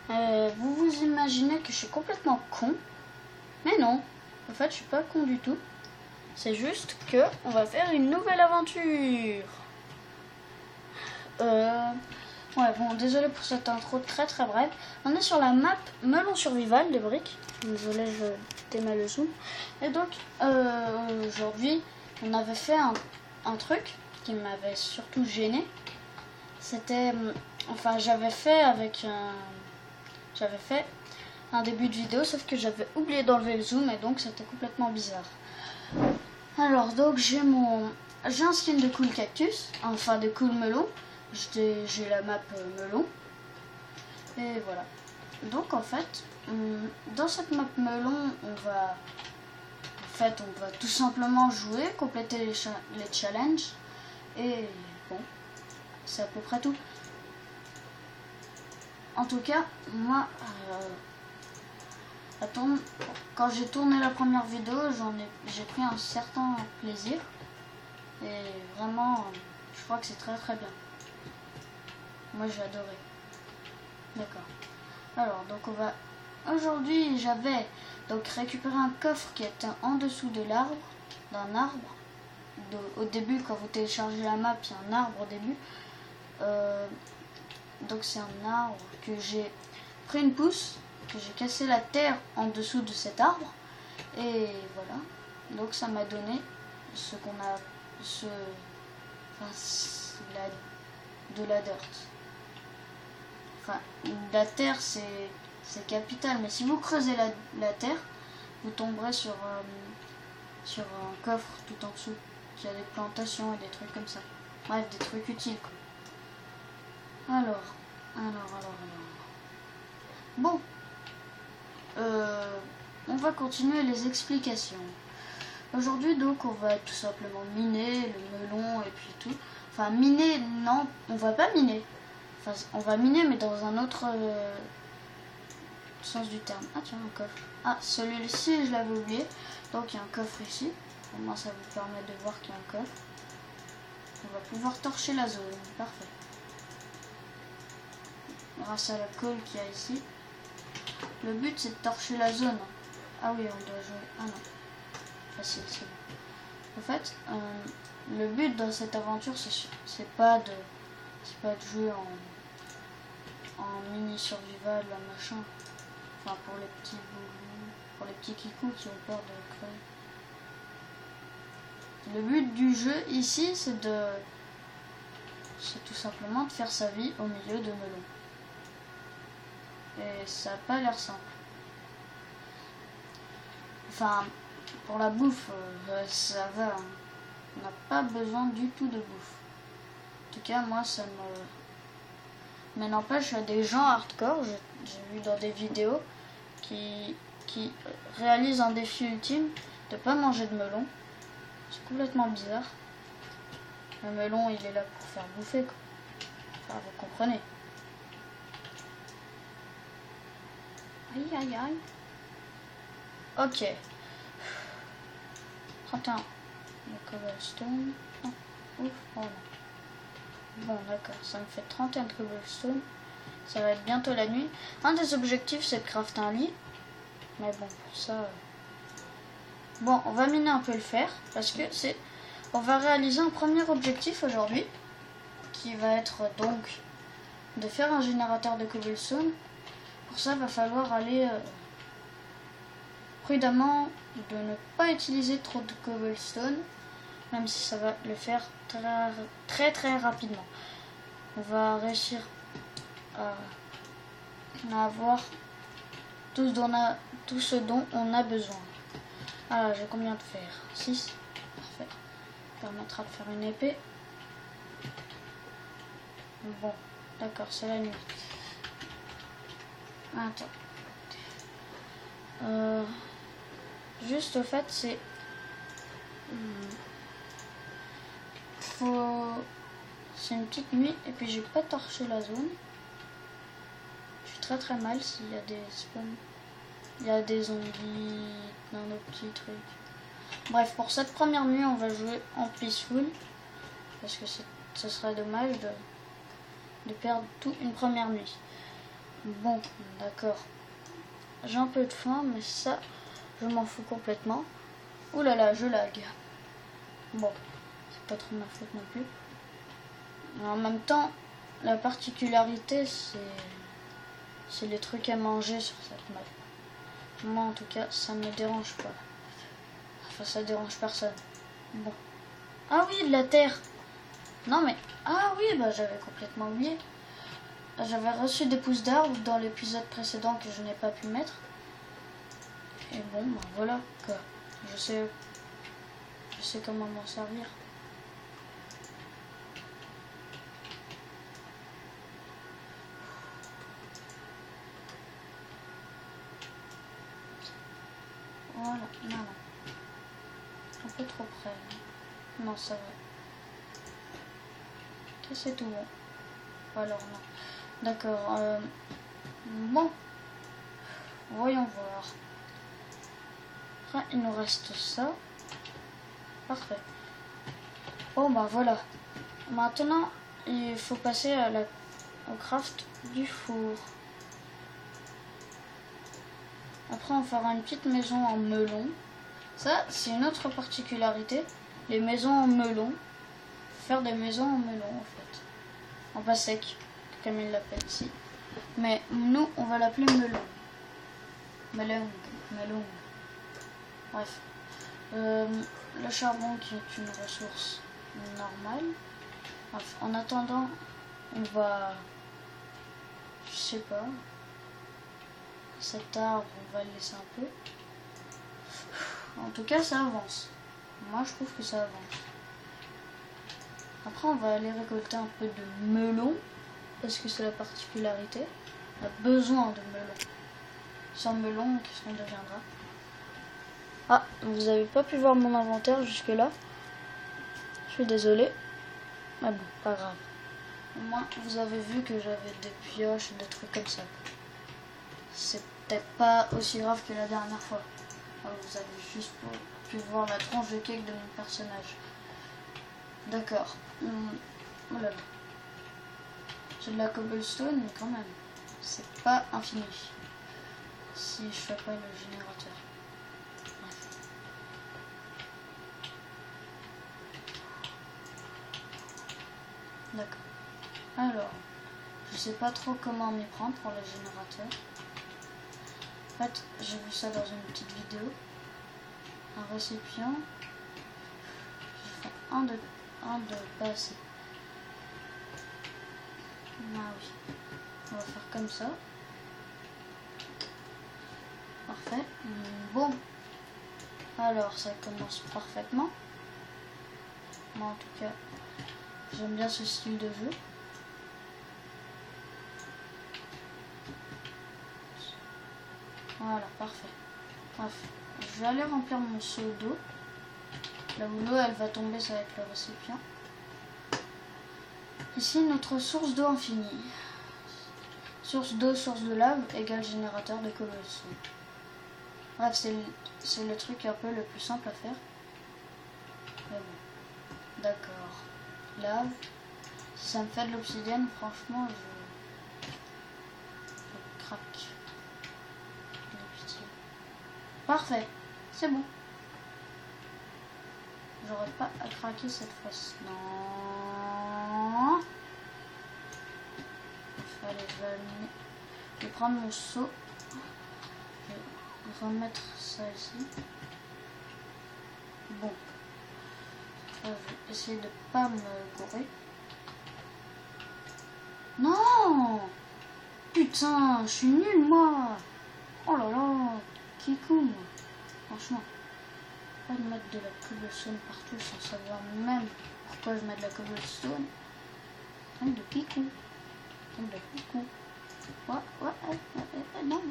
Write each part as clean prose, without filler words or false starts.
Vous vous imaginez que je suis complètement con, mais non, en fait je suis pas con du tout. C'est juste que on va faire une nouvelle aventure. Ouais, bon, désolé pour cette intro très très brève. On est sur la map Melon Survival des briques. Désolé, je démets le zoom. Et donc, aujourd'hui, on avait fait un truc qui m'avait surtout gêné. C'était, enfin, j'avais fait un début de vidéo, sauf que j'avais oublié d'enlever le zoom et donc c'était complètement bizarre. Alors, donc j'ai un skin de cool cactus, enfin de cool melon. J'ai la map melon. Et voilà. Donc en fait, dans cette map melon, on va tout simplement jouer, compléter les challenges. Et bon, c'est à peu près tout. En tout cas, moi, quand j'ai tourné la première vidéo, j'ai pris un certain plaisir. Et vraiment, je crois que c'est très très bien. Moi j'ai adoré. D'accord. Alors donc aujourd'hui j'avais donc récupéré un coffre qui était en dessous de l'arbre, d'un arbre. Au début quand vous téléchargez la map, il y a un arbre au début. Donc c'est un arbre que j'ai pris une pousse, que j'ai cassé la terre en dessous de cet arbre. Et voilà. Donc ça m'a donné ce qu'on a de la dirt. Enfin, la terre c'est capital, mais si vous creusez la terre, vous tomberez sur un coffre tout en dessous qui a des plantations et des trucs comme ça. Bref, des trucs utiles quoi. Alors. Bon, on va continuer les explications. Aujourd'hui donc on va tout simplement miner le melon et puis tout. Enfin miner, non, on va pas miner. Enfin, on va miner, mais dans un autre sens du terme. Ah tiens, un coffre. Ah, celui-ci, je l'avais oublié. Donc il y a un coffre ici. Au moins ça vous permet de voir qu'il y a un coffre. On va pouvoir torcher la zone. Parfait. Grâce à la colle qu'il y a ici. Le but c'est de torcher la zone. Ah oui, on doit jouer. Ah non. Facile, c'est bon. En fait, le but dans cette aventure, c'est pas de jouer en mini survival, machin. Enfin, pour les petits kikous qui ont peur de crever. Le but du jeu ici, c'est tout simplement de faire sa vie au milieu de melons. Et ça n'a pas l'air simple. Enfin, pour la bouffe, ça va. Hein. On n'a pas besoin du tout de bouffe. En tout cas, moi, ça me... Mais n'empêche, il y a des gens hardcore, j'ai vu dans des vidéos, qui réalisent un défi ultime de pas manger de melon. C'est complètement bizarre. Le melon, il est là pour faire bouffer, quoi. Enfin, vous comprenez. Aïe, aïe, aïe. Ok. 31. Le cobblestone. Oh, ouf, oh non. Bon, d'accord, ça me fait 31 de cobblestone. Ça va être bientôt la nuit. Un des objectifs, c'est de crafter un lit. Mais bon, pour ça... Bon, on va miner un peu le fer. Parce que c'est... On va réaliser un premier objectif aujourd'hui. Qui va être donc de faire un générateur de cobblestone. Pour ça, il va falloir aller prudemment, de ne pas utiliser trop de cobblestone. Même si ça va le faire très très rapidement. On va réussir à avoir tout ce dont on a besoin. Ah, j'ai combien de fer? 6. Parfait. Ça permettra de faire une épée. Bon, d'accord, c'est la nuit. Attends. Juste au fait, c'est... C'est une petite nuit et puis j'ai pas torché la zone. Je suis très très mal s'il y a des spawns. Il y a des zombies dans nos petits trucs. Bref, pour cette première nuit, on va jouer en peaceful. Parce que ce serait dommage de perdre toute une première nuit. Bon, d'accord. J'ai un peu de faim, mais ça, je m'en fous complètement. Ouh là là, je lag. Bon, c'est pas trop ma faute non plus. Mais en même temps, la particularité, c'est les trucs à manger sur cette map. Moi, en tout cas, ça me dérange pas. Enfin, ça dérange personne. Bon. Ah oui, de la terre. Non mais... Ah oui, bah j'avais complètement oublié. J'avais reçu des pousses d'arbres dans l'épisode précédent que je n'ai pas pu mettre. Et bon, bah voilà, quoi. Je sais comment m'en servir. Voilà, non, non. Un peu trop près. Non, ça va. Ok, c'est tout bon. Alors non. D'accord. Bon. Voyons voir. Après, il nous reste ça. Parfait. Bon, bah voilà. Maintenant, il faut passer au craft du four. Après, on fera une petite maison en melon. Ça, c'est une autre particularité. Les maisons en melon. Faire des maisons en melon, en fait. En pas sec, comme ils l'appellent ici. Mais nous, on va l'appeler melon. Melon. Bref. Le charbon qui est une ressource normale. Bref, en attendant, on va... Je sais pas. Cet arbre, on va le laisser un peu. En tout cas, ça avance. Moi, je trouve que ça avance. Après, on va aller récolter un peu de melon. Parce que c'est la particularité. On a besoin de melon. Sans melon, qu'est-ce qu'on deviendra? Ah, vous avez pas pu voir mon inventaire jusque là. Je suis désolée. Mais bon, pas grave. Au moins, vous avez vu que j'avais des pioches, des trucs comme ça. C'est peut-être pas aussi grave que la dernière fois. Vous avez juste pu voir la tronche de cake de mon personnage. D'accord. Oh là là. J'ai de la cobblestone, mais quand même. C'est pas infini. Si je fais pas le générateur. Bref. D'accord. Alors, je sais pas trop comment m'y prendre pour le générateur. En fait, j'ai vu ça dans une petite vidéo. Un récipient. J'ai fait un de pas assez. Ah oui. On va faire comme ça. Parfait. Bon. Alors, ça commence parfaitement. Moi, en tout cas, j'aime bien ce style de jeu. Voilà, parfait. Bref, je vais aller remplir mon seau d'eau. Là où l'eau, elle va tomber, ça va être le récipient. Ici, notre source d'eau infinie. Source d'eau, source de lave, égale générateur de cobblestone. Bref, c'est le truc un peu le plus simple à faire. Mais bon, d'accord. Lave. Si ça me fait de l'obsidienne, franchement, je craque. Parfait, c'est bon. J'aurais pas à craquer cette fois-ci. Non. Allez, je vais prendre mon seau. Je vais remettre ça ici. Bon. Je vais essayer de pas me gourer. Non! Putain, je suis nulle, moi! Oh là là! Qui con, moi. Franchement. Pas de mettre de la cobblestone partout sans savoir même pourquoi je mets de la cobblestone. De picou. De picou. Ouais, non.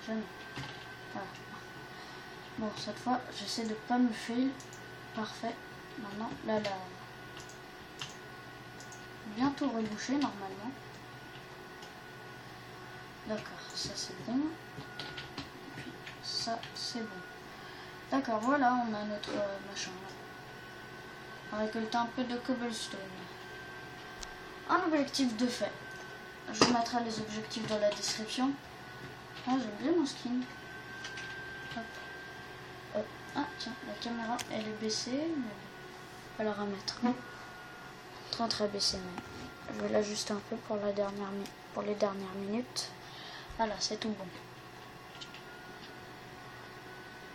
Jamais. Voilà. Bon, cette fois, j'essaie de pas me fail. Parfait. Maintenant, là, bientôt rebouché, normalement. D'accord, ça c'est bon. Puis ça, c'est bon. D'accord, voilà, on a notre machin. On va récolter un peu de cobblestone. Un objectif de fait. je mettrai les objectifs dans la description. Ah, j'aime bien mon skin. Hop. Hop. Ah tiens, la caméra elle est baissée, mais on va la remettre. Très baissée, mais je vais l'ajuster un peu pour les dernières minutes. Voilà, c'est tout bon.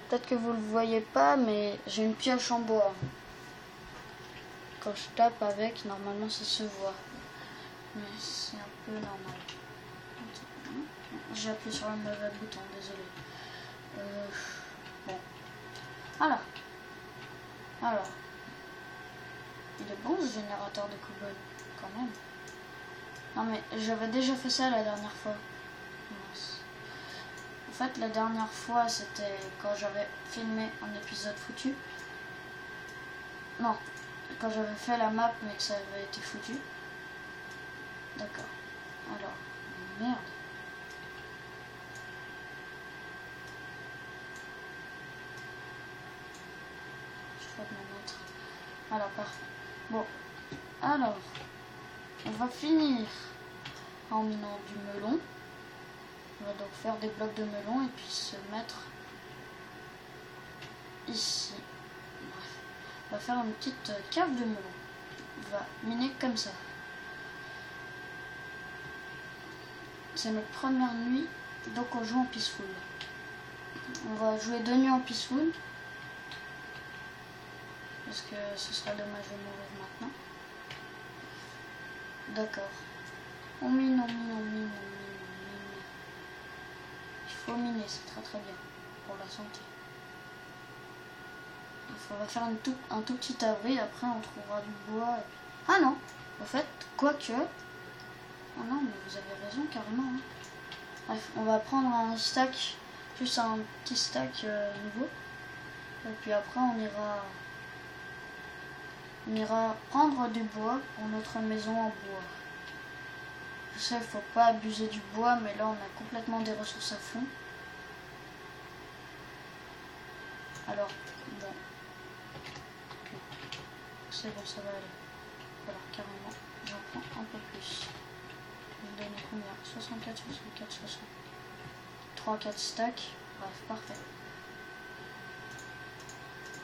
Peut-être que vous le voyez pas, mais j'ai une pioche en bois. Quand je tape avec, normalement ça se voit. Mais c'est un peu normal. J'ai appuyé sur le mauvais bouton, désolé. Bon. Voilà. Alors. Il est bon ce générateur de cobble, quand même. Non mais j'avais déjà fait ça la dernière fois. En fait, la dernière fois, c'était quand j'avais filmé un épisode foutu. Non, quand j'avais fait la map, mais que ça avait été foutu. D'accord. Alors, merde. Je vais me mettre. Voilà, parfait. Bon, alors, on va finir en minant du melon. On va donc faire des blocs de melon et puis se mettre ici. Bref, on va faire une petite cave de melon. On va miner comme ça. C'est notre première nuit, donc on joue en peaceful. On va jouer 2 nuits en peaceful. Parce que ce serait dommage de mourir maintenant. D'accord. On mine, on mine, on mine, on mine, on mine. Il faut miner, c'est très bien pour la santé. On va faire un tout petit abri, après on trouvera du bois. Ah non, en fait, quoique... Ah non, mais vous avez raison, carrément. Hein. Bref, on va prendre un stack, plus un petit stack nouveau. Et puis après on ira prendre du bois pour notre maison en bois. Je sais, il ne faut pas abuser du bois, mais là on a complètement des ressources à fond. Alors, bon. C'est bon, ça va aller. Voilà, carrément, j'en prends un peu plus. Je vais donner combien? 64, 64, 60. 3, 4 stacks. Bref, parfait.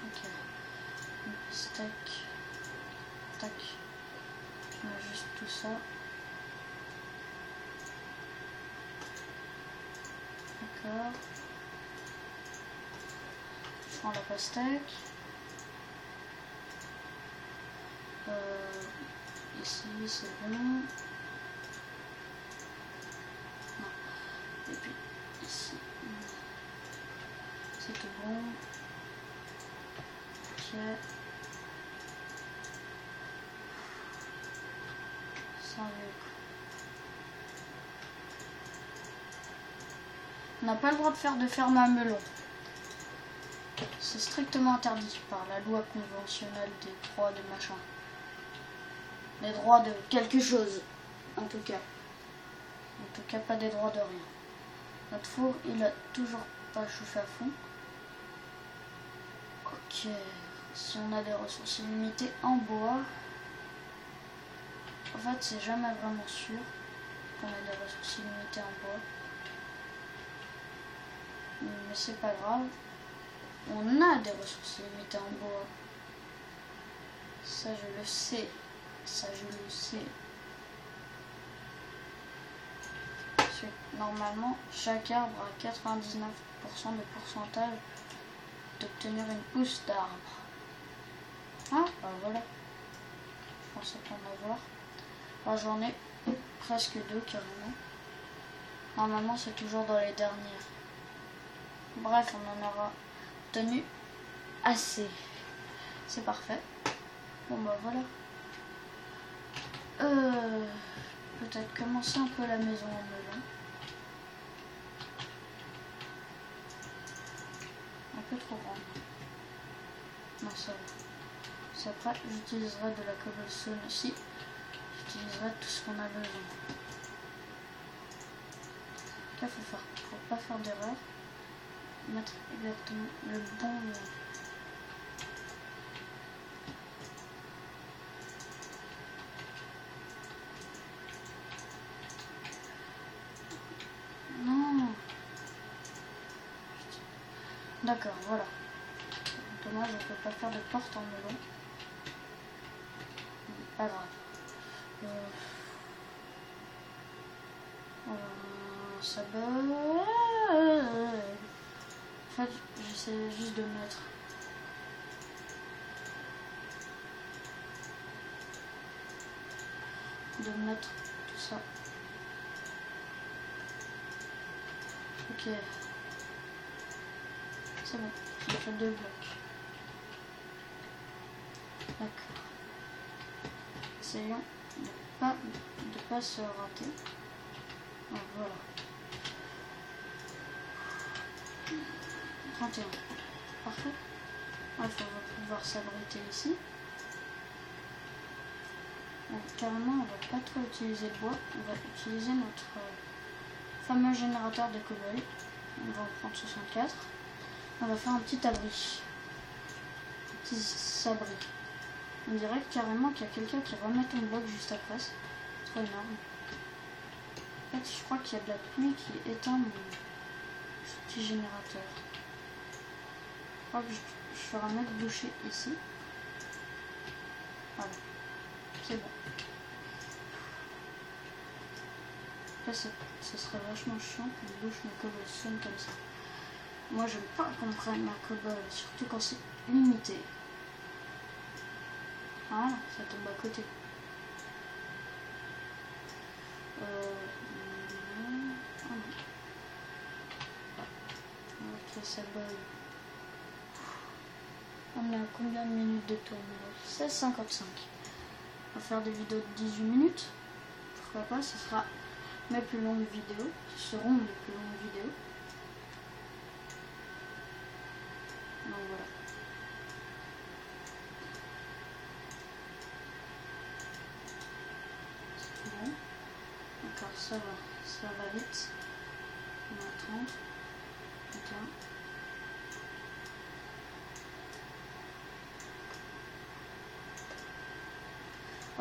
Ok. Stack. Tac. Je mets juste tout ça. D'accord. Je prends la pastèque. Ici, c'est bon. Non. Et puis, ici. C'est tout bon. Ok. On n'a pas le droit de faire de ferme à melon. C'est strictement interdit par la loi conventionnelle des droits de machin. Les droits de quelque chose, en tout cas. En tout cas, pas des droits de rien. Notre four, il a toujours pas chauffé à fond. Ok. Si on a des ressources illimitées en bois... En fait, c'est jamais vraiment sûr qu'on a des ressources illimitées en bois. Mais c'est pas grave. On a des ressources limitées en bois. Ça, je le sais. Ça, je le sais. Parce que normalement, chaque arbre a 99% de pourcentage d'obtenir une pousse d'arbre. Ah, bah voilà. Je pensais pas en avoir. Alors, j'en ai presque 2 carrément. Normalement, c'est toujours dans les dernières. Bref, on en aura obtenu assez. C'est parfait. Bon bah voilà. Peut-être commencer un peu la maison en melon. Un peu trop grande. Non, ça va. C'est après, j'utiliserai de la cobblestone aussi. J'utiliserai tout ce qu'on a besoin. Là, faut pas faire d'erreur. Mettre exactement le bon... D'accord, voilà. Dommage, on peut pas faire de porte en melon. Pas grave. Ça bug. En fait, j'essaie juste de mettre. Tout ça. Ok. C'est bon. J'ai fait 2 blocs. D'accord. Essayons de pas se rater. Oh, voilà. 31. Parfait. Il faut pouvoir s'abriter ici. Donc, carrément, on va pas trop utiliser le bois. On va utiliser notre fameux générateur de cow-boy. On va en prendre 64. On va faire un petit abri. Un petit sabri. On dirait carrément qu'il y a quelqu'un qui remet un bloc juste après. C'est trop énorme. En fait, je crois qu'il y a de la pluie qui éteint mon petit générateur. Je crois que je ferai un autre boucher ici. Voilà. C'est bon. Là, ce serait vachement chiant qu'on bouche mes cobblestone comme ça. Moi, j'aime pas qu'on prenne ma cobble, surtout quand c'est limité. Voilà, ça tombe à côté. Ok, ça bug. On est à combien de minutes de tournage? 16,55. On va faire des vidéos de 18 minutes. Pourquoi pas, ce sera mes plus longues vidéos. Ce seront mes plus longues vidéos. Donc voilà. C'est bon. D'accord, ça va vite. On a 30. 31.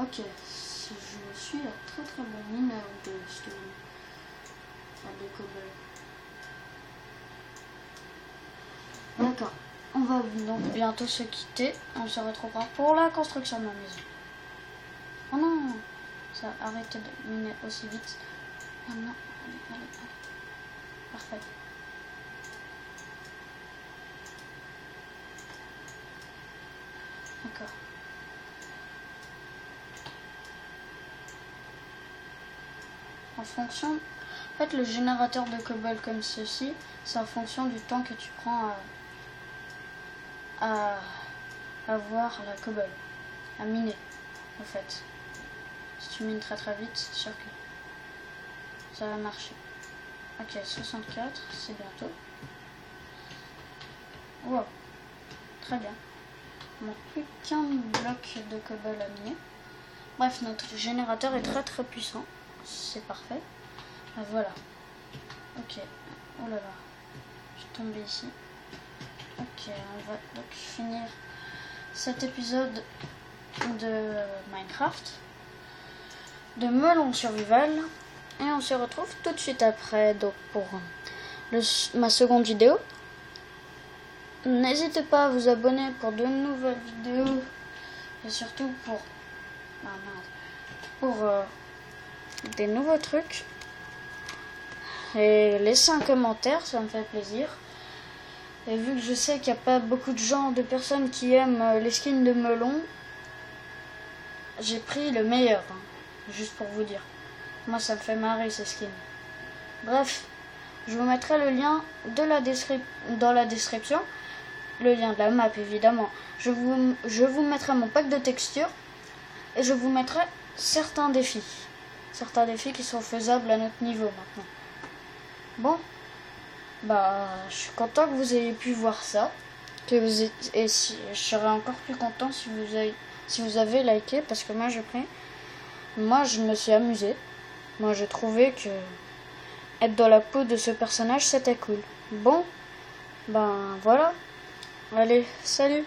Ok, je suis un très bon mineur de stone. Enfin, de cobble. D'accord, on va donc bientôt se quitter. On se retrouvera pour la construction de ma maison. Oh non, ça arrête de miner aussi vite. Oh non, allez. Parfait. D'accord. En fonction, en fait, le générateur de cobble comme ceci, c'est en fonction du temps que tu prends à avoir la cobble, à miner, en fait. Si tu mines très vite, c'est sûr que ça va marcher. Ok, 64, c'est bientôt. Wow, très bien. Il manque plus qu'un bloc de cobble à miner. Bref, notre générateur est très puissant. C'est parfait. Voilà. Ok. Oh là là. Je suis tombée ici. Ok, on va donc finir cet épisode de Minecraft, de Melon Survival, et on se retrouve tout de suite après donc pour ma seconde vidéo. N'hésitez pas à vous abonner pour de nouvelles vidéos et surtout pour des nouveaux trucs, et laissez un commentaire, ça me fait plaisir. Et vu que je sais qu'il n'y a pas beaucoup de personnes qui aiment les skins de melon, j'ai pris le meilleur, juste pour vous dire. Moi ça me fait marrer ces skins. Bref, je vous mettrai le lien dans la description, le lien de la map évidemment. Je vous mettrai mon pack de textures et je vous mettrai certains défis qui sont faisables à notre niveau maintenant. Bon, bah je suis content que vous ayez pu voir ça, et je serais encore plus content si vous avez liké, parce que moi je me suis amusé. Moi j'ai trouvé que être dans la peau de ce personnage c'était cool. Bon, ben voilà, allez, salut.